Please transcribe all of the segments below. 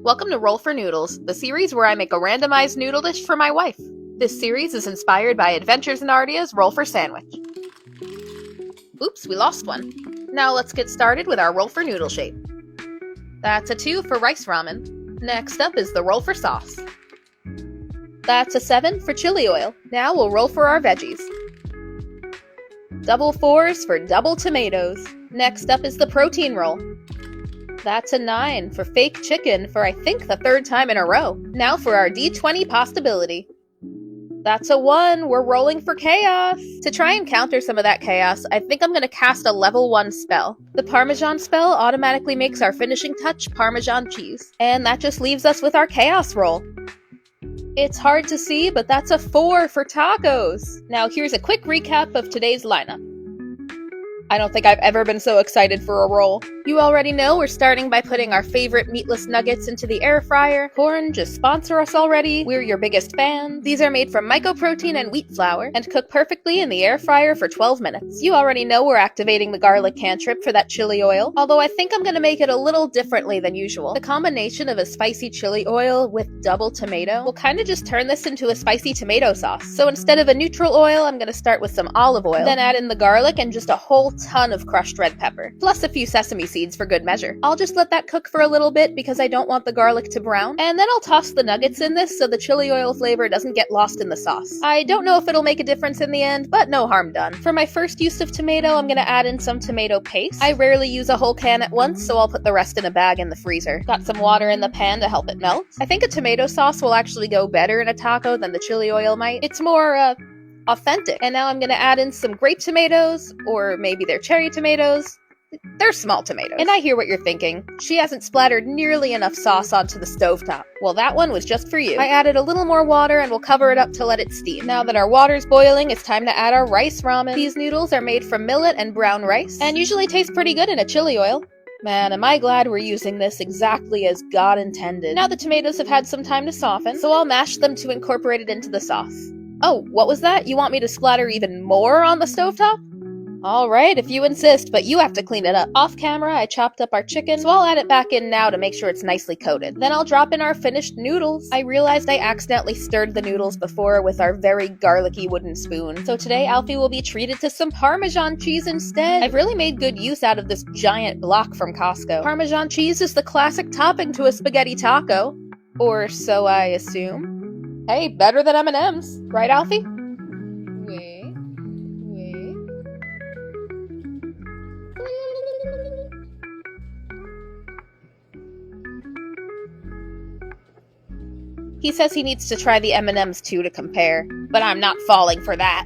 Welcome to Roll for Noodles, the series where I make a randomized noodle dish for my wife. This series is inspired by Adventures in Narnia's Roll for Sandwich. Oops, we lost one. Now let's get started with our Roll for Noodle shape. That's a 2 for rice ramen. Next up is the roll for sauce. That's a 7 for chili oil. Now we'll roll for our veggies. Double 4s for double tomatoes. Next up is the protein roll. That's a 9 for fake chicken for I think the third time in a row. Now for our D20 possibility. That's a 1, we're rolling for chaos. To try and counter some of that chaos, I think I'm going to cast a level 1 spell. The Parmesan spell automatically makes our finishing touch Parmesan cheese. And that just leaves us with our chaos roll. It's hard to see, but that's a 4 for tacos. Now here's a quick recap of today's lineup. I don't think I've ever been so excited for a roll. You already know we're starting by putting our favorite meatless nuggets into the air fryer. Corn, just sponsor us already. We're your biggest fans. These are made from mycoprotein and wheat flour and cook perfectly in the air fryer for 12 minutes. You already know we're activating the garlic cantrip for that chili oil, although I think I'm going to make it a little differently than usual. The combination of a spicy chili oil with double tomato will kind of just turn this into a spicy tomato sauce. So instead of a neutral oil, I'm going to start with some olive oil, then add in the garlic and just a whole ton of crushed red pepper, plus a few sesame seeds for good measure. I'll just let that cook for a little bit because I don't want the garlic to brown, and then I'll toss the nuggets in this so the chili oil flavor doesn't get lost in the sauce. I don't know if it'll make a difference in the end, but no harm done. For my first use of tomato, I'm gonna add in some tomato paste. I rarely use a whole can at once, so I'll put the rest in a bag in the freezer. Got some water in the pan to help it melt. I think a tomato sauce will actually go better in a taco than the chili oil might. It's more, authentic. And now I'm gonna add in some grape tomatoes, or maybe they're cherry tomatoes. They're small tomatoes. And I hear what you're thinking. She hasn't splattered nearly enough sauce onto the stovetop. Well, that one was just for you. I added a little more water and we'll cover it up to let it steam. Now that our water's boiling, it's time to add our rice ramen. These noodles are made from millet and brown rice, and usually taste pretty good in a chili oil. Man, am I glad we're using this exactly as God intended. Now the tomatoes have had some time to soften, so I'll mash them to incorporate it into the sauce. Oh, what was that? You want me to splatter even more on the stovetop? Alright, if you insist, but you have to clean it up. Off camera, I chopped up our chicken, so I'll add it back in now to make sure it's nicely coated. Then I'll drop in our finished noodles. I realized I accidentally stirred the noodles before with our very garlicky wooden spoon. So today, Alfie will be treated to some Parmesan cheese instead. I've really made good use out of this giant block from Costco. Parmesan cheese is the classic topping to a spaghetti taco. Or so I assume. Hey, better than M&M's. Right, Alfie? He says he needs to try the M&Ms too to compare, but I'm not falling for that.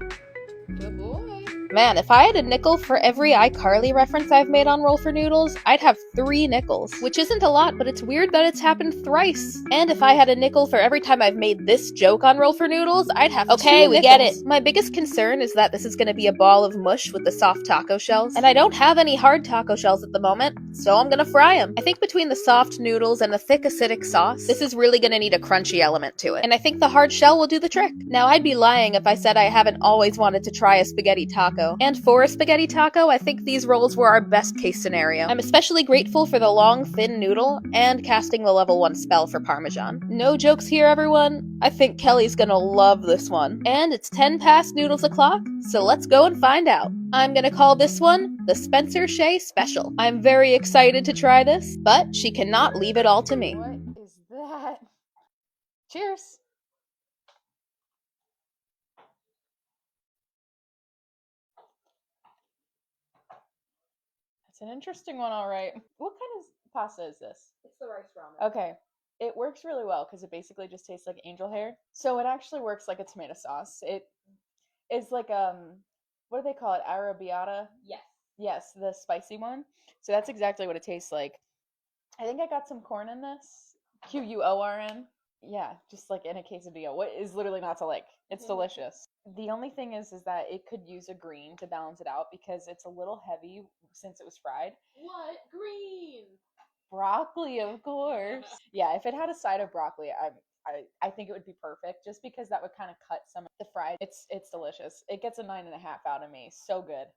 Good boy. Man, if I had a nickel for every iCarly reference I've made on Roll for Noodles, I'd have 3 nickels, which isn't a lot, but it's weird that it's happened thrice. And if I had a nickel for every time I've made this joke on Roll for Noodles, I'd have 2 nickels. Okay, we get it. My biggest concern is that this is going to be a ball of mush with the soft taco shells, and I don't have any hard taco shells at the moment, so I'm gonna fry them. I think between the soft noodles and the thick acidic sauce, this is really gonna need a crunchy element to it, and I think the hard shell will do the trick. Now, I'd be lying if I said I haven't always wanted to try a spaghetti taco. And for a spaghetti taco, I think these rolls were our best case scenario. I'm especially grateful for the long, thin noodle, and casting the level 1 spell for Parmesan. No jokes here, everyone. I think Kelly's gonna love this one. And it's 10 past noodles o'clock, so let's go and find out. I'm gonna call this one the Spencer Shea Special. I'm very excited to try this, but she cannot leave it all to me. What is that? Cheers! It's an interesting one, alright. What kind of pasta is this? It's the rice ramen. Okay. It works really well because it basically just tastes like angel hair. So it actually works like a tomato sauce. It is like what do they call it? Arrabbiata? Yes. Yes, the spicy one. So that's exactly what it tastes like. I think I got some corn in this. Quorn. Yeah, just like in a quesadilla. What is literally not to like? It's delicious. The only thing is that it could use a green to balance it out because it's a little heavy since it was fried. What? Green! Broccoli, of course. Yeah, if it had a side of broccoli, I think it would be perfect just because that would kind of cut some of the fried. It's delicious. It gets a 9.5 out of me. So good.